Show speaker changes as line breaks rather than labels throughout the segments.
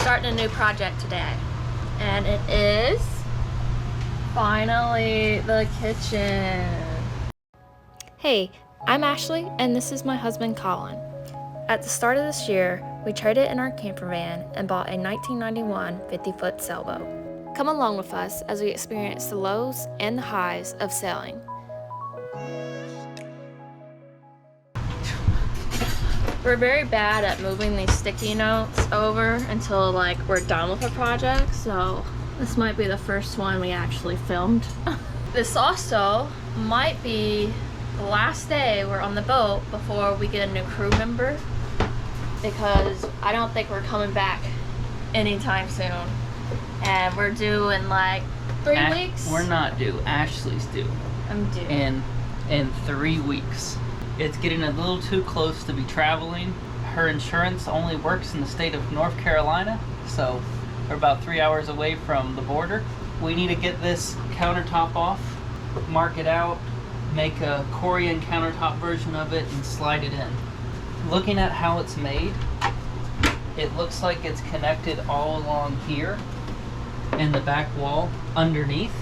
starting a new project today, and it is finally the kitchen. Hey, I'm Ashley, and this is my husband Colin. At the start of this year, we traded in our camper van and bought a 1991 50-foot sailboat. Come along with us as we experience the lows and the highs of sailing. We're very bad at moving these sticky notes over until like we're done with a project, so this might be the first one we actually filmed. This also might be the last day we're on the boat before we get a new crew member, because I don't think we're coming back anytime soon, and we're due in like 3 weeks.
We're not due. Ashley's due.
I'm due
In 3 weeks. It's getting a little too close to be traveling. Her insurance only works in the state of North Carolina, so we're about 3 hours away from the border. We need to get this countertop off, mark it out, make a Korean countertop version of it, and slide it in. Looking at how it's made, it looks like it's connected all along here in the back wall underneath,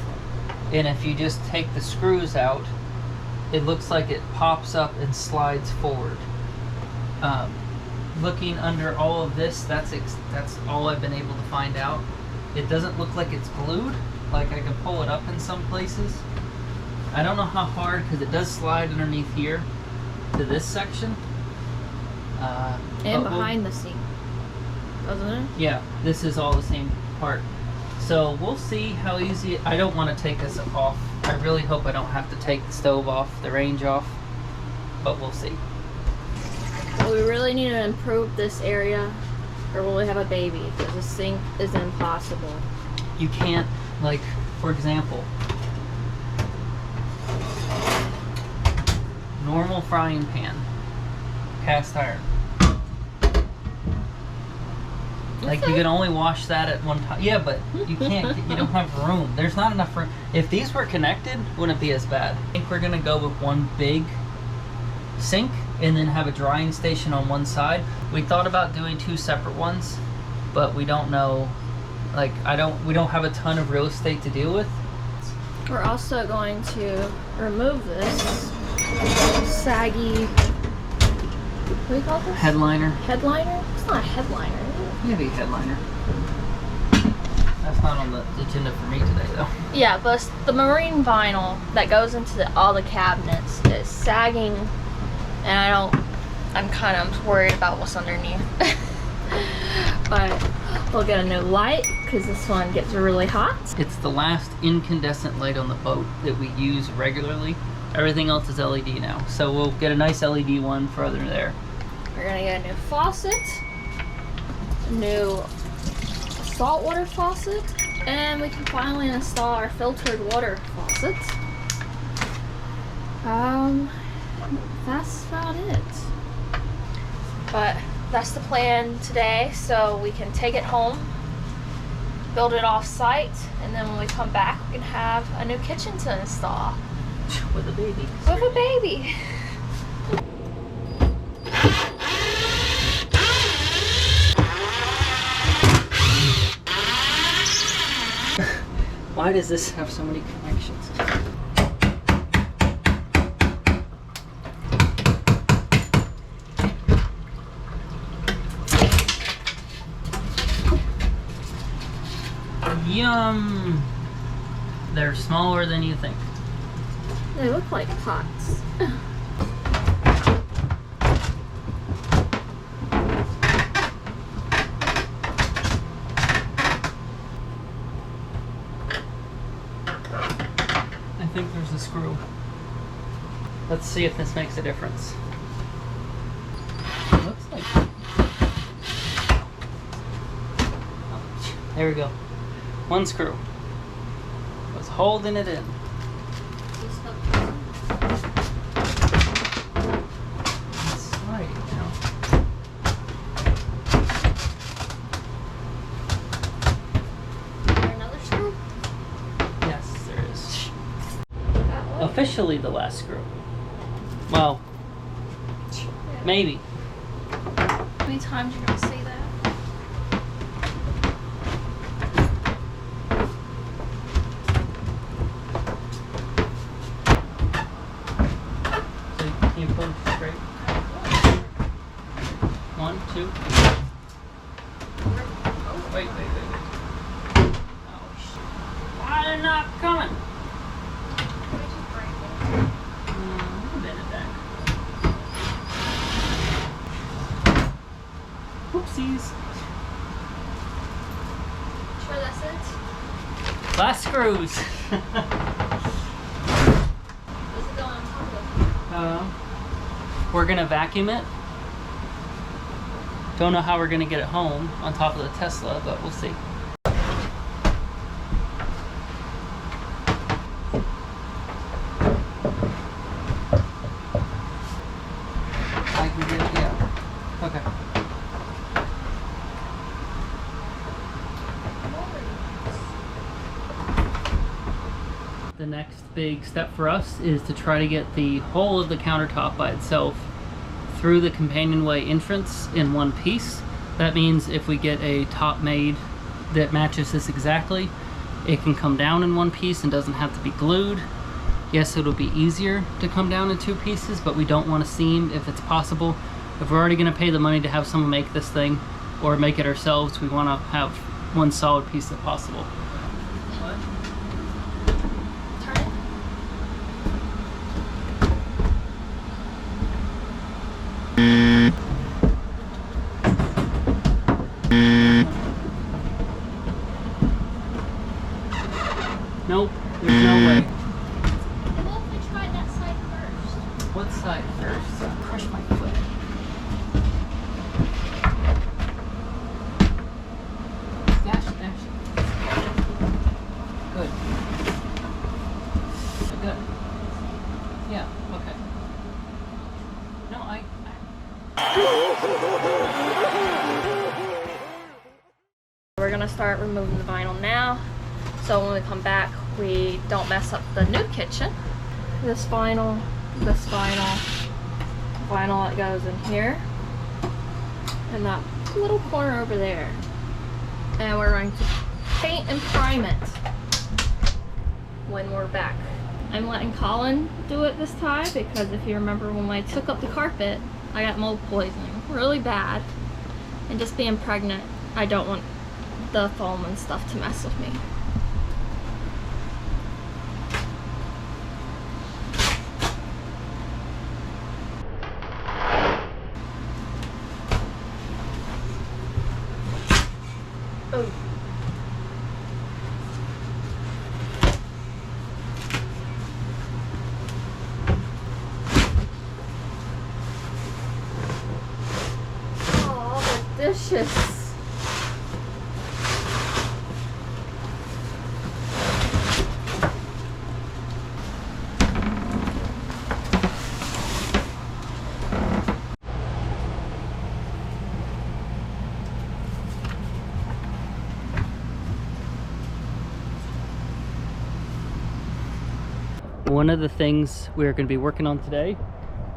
and if you just take the screws out, it looks like it pops up and slides forward. Looking under all of this, that's all I've been able to find out. It doesn't look like it's glued, like I can pull it up in some places. I don't know how hard, because it does slide underneath here to this section.
and behind the seat, doesn't it?
Yeah, this is all the same part. So we'll see how easy. I don't want to take this off. I really hope I don't have to take the stove off, the range off, but we'll see.
So we really need to improve this area, or will we have a baby? Because the sink is impossible.
You can't, like, for example, normal frying pan, cast iron. Like, you can only wash that at one time. Yeah, but you can't, you don't have room. There's not enough room. If these were connected, wouldn't be as bad. I think we're gonna go with one big sink and then have a drying station on one side. We thought about doing 2 separate ones, but we don't know, like, we don't have a ton of real estate to deal with.
We're also going to remove this saggy, what do you call this?
Headliner.
Headliner? It's not a headliner.
Maybe a headliner. That's not on the agenda for me today, though.
Yeah, but the marine vinyl that goes into all the cabinets is sagging, and I'm kind of worried about what's underneath. But we'll get a new light, because this one gets really hot.
It's the last incandescent light on the boat that we use regularly. Everything else is LED now, so we'll get a nice LED one for under there.
We're gonna get a new faucet, a new saltwater faucet, and we can finally install our filtered water faucet. That's about it. But that's the plan today, so we can take it home, build it off site, and then when we come back we can have a new kitchen to install.
With a baby.
With a baby.
Why does this have so many connections? Yum! They're smaller than you think.
They look like pots.
I think there's a screw. Let's see if this makes a difference. It looks like... There we go. One screw. Was holding it in. It's sliding now.
Is there another screw?
Yes, there is. Officially the last screw. Well, maybe.
How many times you're gonna say that?
Wait. Oh, why they're not coming? Bend it back. Oopsies.
Sure that's it?
Last screws.
Does it go on top of it?
We're gonna vacuum it. Don't know how we're gonna get it home on top of the Tesla, but we'll see. I can get it, yeah. Okay. The next big step for us is to try to get the whole of the countertop by itself through the companionway entrance in one piece. That means if we get a top made that matches this exactly, it can come down in one piece and doesn't have to be glued. Yes, it'll be easier to come down in two pieces, but we don't want a seam if it's possible. If we're already gonna pay the money to have someone make this thing or make it ourselves, we wanna have one solid piece if possible. Nope, there's no way.
What if we try that side first?
What side first? Crush my foot. Dash. Good. Good. Yeah, okay. No,
We're gonna start removing the vinyl now, so when we come back we don't mess up the new kitchen. This vinyl that goes in here, and that little corner over there. And we're going to paint and prime it when we're back. I'm letting Colin do it this time because if you remember when I took up the carpet, I got mold poisoning really bad. And just being pregnant, I don't want the foam and stuff to mess with me. Oh. Oh, the dishes.
One of the things we're going to be working on today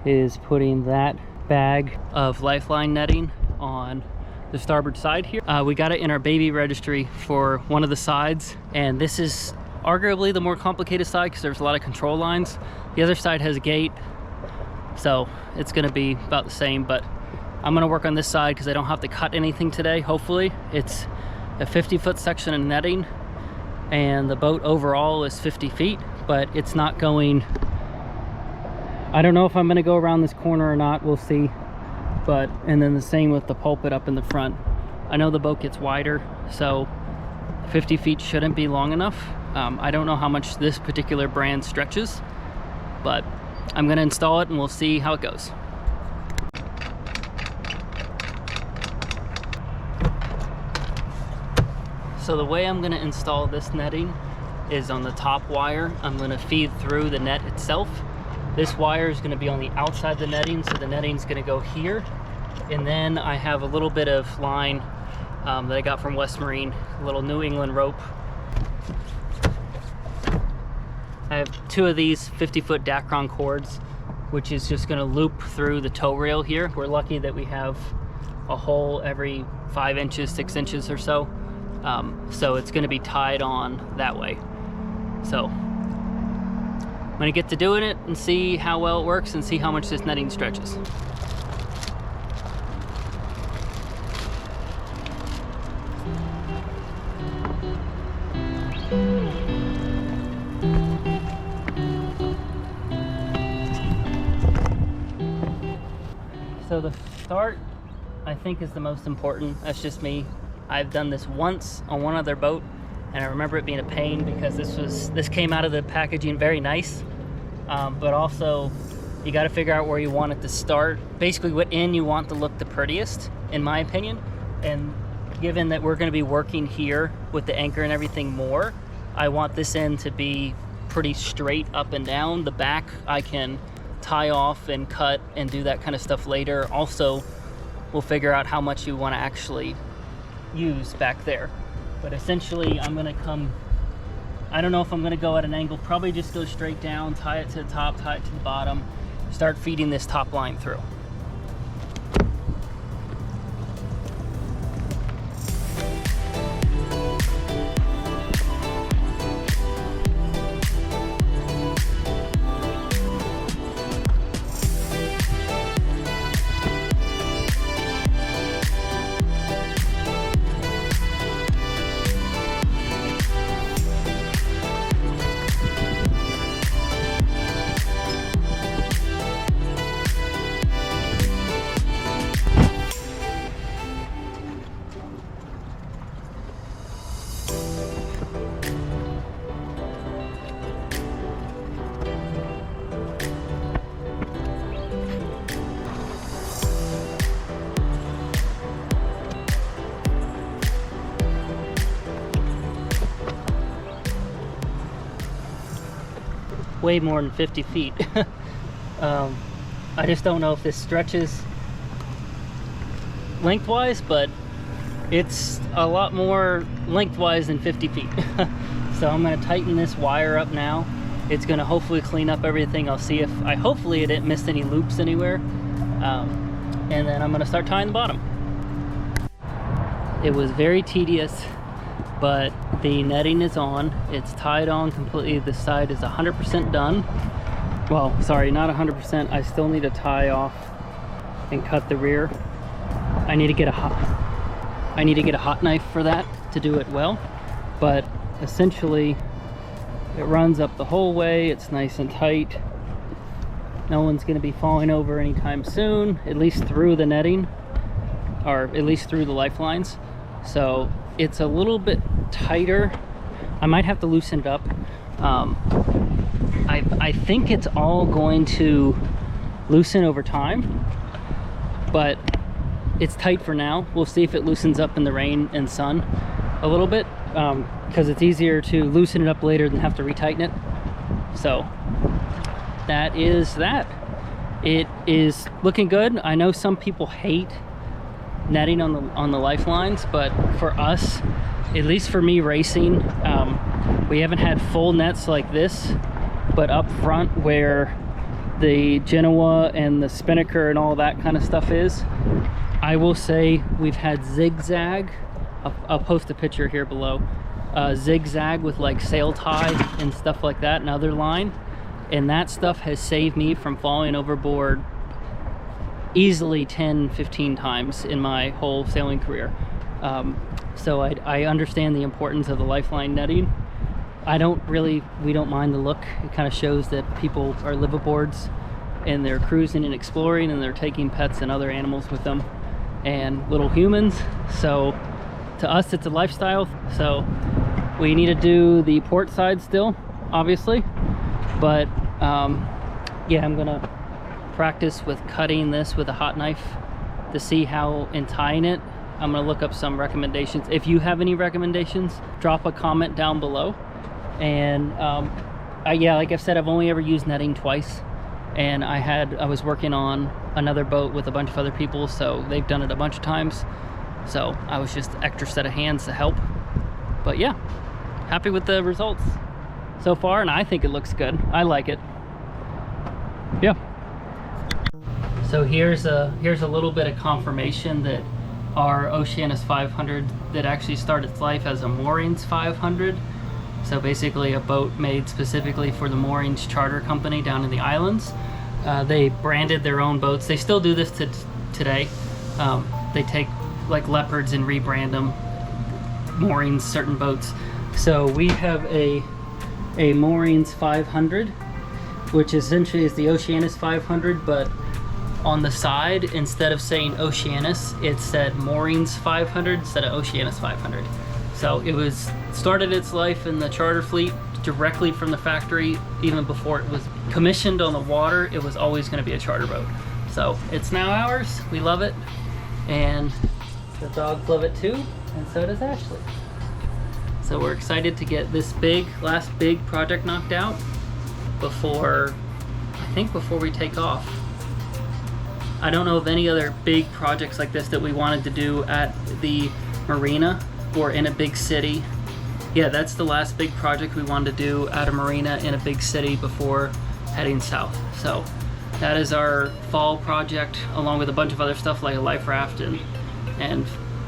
is putting that bag of lifeline netting on the starboard side here. We got it in our baby registry for one of the sides, and this is arguably the more complicated side because there's a lot of control lines. The other side has a gate, so it's going to be about the same, but I'm going to work on this side because I don't have to cut anything today, hopefully. It's a 50-foot section of netting, and the boat overall is 50 feet, but it's not going, I don't know if I'm going to go around this corner or not, we'll see. But, and then the same with the pulpit up in the front. I know the boat gets wider, so 50 feet shouldn't be long enough. I don't know how much this particular brand stretches, but I'm going to install it and we'll see how it goes. So the way I'm going to install this netting is on the top wire. I'm going to feed through the net itself. This wire is going to be on the outside of the netting, so the netting is going to go here. And then I have a little bit of line that I got from West Marine, a little New England rope. I have two of these 50-foot Dacron cords, which is just going to loop through the tow rail here. We're lucky that we have a hole every 5 inches, 6 inches or so. So it's going to be tied on that way. So I'm going to get to doing it and see how well it works and see how much this netting stretches. So the start, I think, is the most important. That's just me. I've done this once on one other boat, and I remember it being a pain because this came out of the packaging very nice, but also you got to figure out where you want it to start. Basically, what end you want to look the prettiest, in my opinion. And given that we're going to be working here with the anchor and everything more, I want this end to be pretty straight up and down. The back I can tie off and cut and do that kind of stuff later. Also, we'll figure out how much you want to actually use back there. But essentially, I'm going to come, I don't know if I'm going to go at an angle, probably just go straight down, tie it to the top, tie it to the bottom, start feeding this top line through. Way more than 50 feet. I just don't know if this stretches lengthwise, but it's a lot more lengthwise than 50 feet. So I'm going to tighten this wire up now. It's going to hopefully clean up everything. I'll see if hopefully it didn't miss any loops anywhere, and then I'm going to start tying the bottom. It was very tedious, but the netting is on. It's tied on completely. This side is 100% done. Well, sorry, not 100%. I still need to tie off and cut the rear. I need to get a hot knife for that to do it well. But essentially, it runs up the whole way. It's nice and tight. No one's going to be falling over anytime soon, at least through the netting, or at least through the lifelines. So it's a little bit tighter. I might have to loosen it up. I think it's all going to loosen over time, but it's tight for now. We'll see if it loosens up in the rain and sun a little bit, because it's easier to loosen it up later than have to retighten it. So that is that. It is looking good. I know some people hate netting on the lifelines, but for us, at least for me racing, we haven't had full nets like this, but up front where the Genoa and the spinnaker and all that kind of stuff is, I will say we've had zigzag. I'll post a picture here below. Zigzag with like sail tie and stuff like that, and other line, and that stuff has saved me from falling overboard easily 10-15 times in my whole sailing career. So I understand the importance of the lifeline netting. We don't mind the look. It kind of shows that people are liveaboards and they're cruising and exploring, and they're taking pets and other animals with them and little humans. So to us, it's a lifestyle. So we need to do the port side still, obviously, but yeah, I'm gonna practice with cutting this with a hot knife to see how, and tying it. I'm gonna look up some recommendations. If you have any recommendations, drop a comment down below. And yeah, like I've said, I've only ever used netting twice, and I was working on another boat with a bunch of other people, so they've done it a bunch of times, so I was just extra set of hands to help. But yeah, happy with the results so far, and I think it looks good. I like it. Yeah. So here's a little bit of confirmation that our Oceanus 500 that actually started its life as a Moorings 500. So basically a boat made specifically for the Moorings charter company down in the islands. They branded their own boats. They still do this today. They take like Leopards and rebrand them Moorings certain boats. So we have a Moorings 500, which essentially is the Oceanus 500, but on the side, instead of saying Oceanus, it said Moorings 500 instead of Oceanus 500. So it was started its life in the charter fleet directly from the factory. Even before it was commissioned on the water, it was always going to be a charter boat. So it's now ours. We love it, and the dogs love it too, and so does Ashley. So we're excited to get this last big project knocked out before we take off. I don't know of any other big projects like this that we wanted to do at the marina or in a big city. Yeah, that's the last big project we wanted to do at a marina in a big city before heading south. So that is our fall project, along with a bunch of other stuff like a life raft and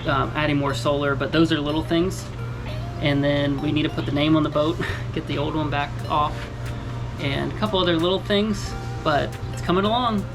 adding more solar, but those are little things. And then we need to put the name on the boat, get the old one back off, and a couple other little things, but it's coming along.